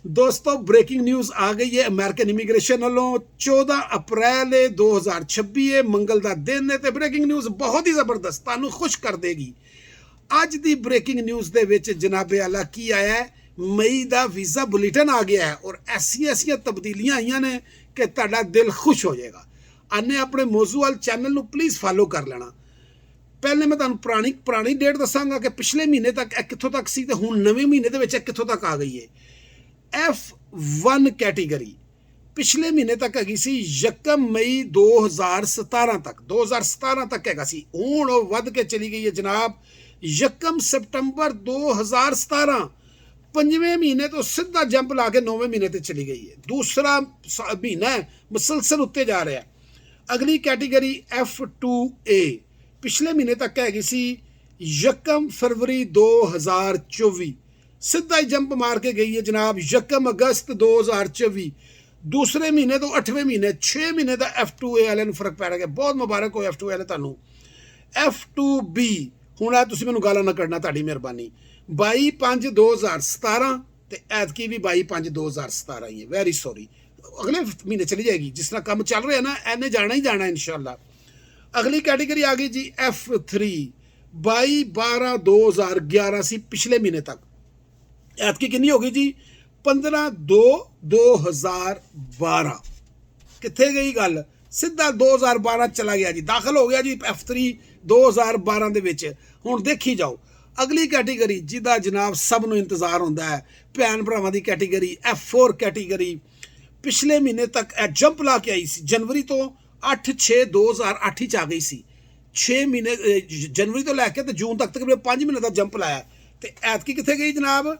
दोस्तों breaking news आ गई है अमेरिकन इमीग्रेशन वालों 14 अप्रैल 2026 है मंगल का दिन है। तो ब्रेकिंग न्यूज़ बहुत ही जबरदस्त तुहानू खुश कर देगी। अज की ब्रेकिंग न्यूज़ के विच जनाबे आला की आया है, मई का वीज़ा बुलेटिन आ गया है और ऐसिया तब्दीलियां आईयां ने कि तुहाडा दिल खुश हो जाएगा। आने अपने मौजूद चैनल नू प्लीज़ फॉलो कर लेना। पहले मैं तुहानू पुरानी डेट दसांगा कि पिछले महीने तक कित्थों तक सी ते हुण नवे महीने दे विच कित्थों तक आ गई है। F1 कैटेगरी पिछले महीने तक हैगी सी 1 मई 2017 तक हैगा सी। हुण ओह वध के चली गई है जनाब 1 सितंबर 2017 5वें महीने तो सीधा जंप ला के 9वें महीने ते चली गई है। दूसरा महीना है मुसलसल उत्ते जा रहा है। अगली कैटेगरी F2A पिछले महीने तक हैगी सी 1 फरवरी 2024 सीधा ही जंप मार के गई है जनाब 1 अगस्त 2024। दूसरे महीने तो 8वें महीने 6 महीने का F2A वाले फर्क पै गया। बहुत मुबारक हो F2A वाले तुहानू। F2B हुण तुसीं मैनूं गालां ना कढना, तुहाडी मेहरबानी। 22/5/2017 ते ऐतकी भी 22/5/2017 ही है। वैरी सॉरी, अगले महीने चली जाएगी। जिस तरह काम चल रहा है ना इन्हें जाना ही जाना इंशाअल्लाह। अगली कैटेगरी आ गई जी F3 22/12/2011 सी पिछले महीने तक। ऐतकी कितनी होगी जी 15/2/2012। कित्थे गई गल, सीधा 2012 चला गया जी, दाखिल हो गया जी F3 2012 दे विच। हुण देखी जाओ अगली कैटेगरी जिहदा जनाब सब नूं इंतजार होंदा है, भैन भरावां दी कैटेगरी F4 कैटेगरी पिछले महीने तक जंप ला के आई सी। जनवरी तो 8/6/2008 आ गई सी। 6 महीने जनवरी तो लैके तो जून तक तकरीबन 5 महीने का जंप लाया। तो ऐतकी कित्थे गई जनाब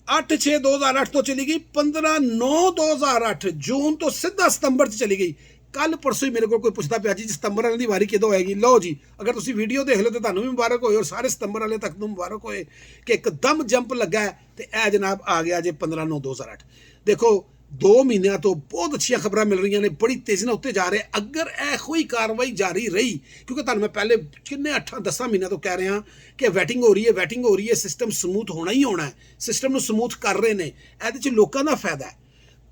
8/6/2008 तो चली गई 15/9/2008 जून तो सीधा सितंबर चली गई। कल परसों ही मेरे को कोई पुछता पिया जी सितंबर वाले की वारी कदों आएगी। लो जी, अगर तुम वीडियो देख लो तो तुहानू भी मुबारक होए और सारे सितंबर वाले तक मुबारक होए कि एकदम जंप लगा है। तो यह जनाब आ गया जे 15/9/2008। देखो 2 महीनों तो बहुत अच्छी खबर मिल रही ने, बड़ी तेजी ने उत्ते जा रहे। अगर ऐहो ही कार्रवाई जारी रही, क्योंकि तुहानू मैं पहले किन्ने 8-10 महीनों तो कह रहा कि वैटिंग हो रही है, सिस्टम समूथ होना ही होना है, सिस्टम में समूथ कर रहे हैं। ये लोगों का फायदा है।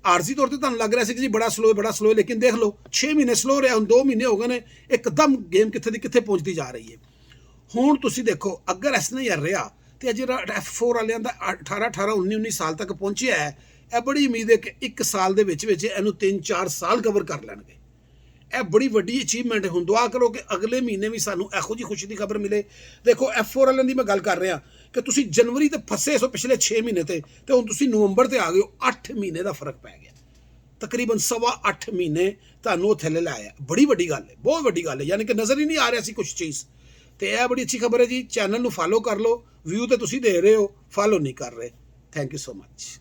आरजी तौर पर तुहानू लग रहा है कि जी बड़ा स्लो है, लेकिन देख लो 6 महीने स्लो रहा, हम 2 महीने हो गए ने, एकदम गेम कित्थे दी कित्थे पहुंचती जा रही है। हुण तुसीं देखो अगर इस तरह यार रहा तो जो F4 वालियां दा 18-19 साल तक पहुंचे है, यह बड़ी उम्मीद है कि 1 साल के इनू 3-4 साल कवर कर लैणगे। यह बड़ी वड्डी अचीवमेंट है। हुण दुआ करो कि अगले महीने भी सानू इहो जी खुशी की खबर मिले। देखो F4 वालियां दी मैं गल कर रहा कि तुसीं जनवरी ते फसे सो पिछले 6 महीने ते हुण तुसीं नवंबर ते आ गए हो। 8 महीने का फर्क पै गया, तकरीबन 8.25 महीने तुहानू थल्ले लाया। बड़ी वड्डी गल है, बहुत वड्डी गल है, यानी कि नज़र ही नहीं आ रहा सी कुछ चीज़। तो यह बड़ी अच्छी खबर है जी। चैनल नू फॉलो कर लो, व्यू तो तुसीं दे रहे हो, फॉलो नहीं कर रहे। Thank you so much.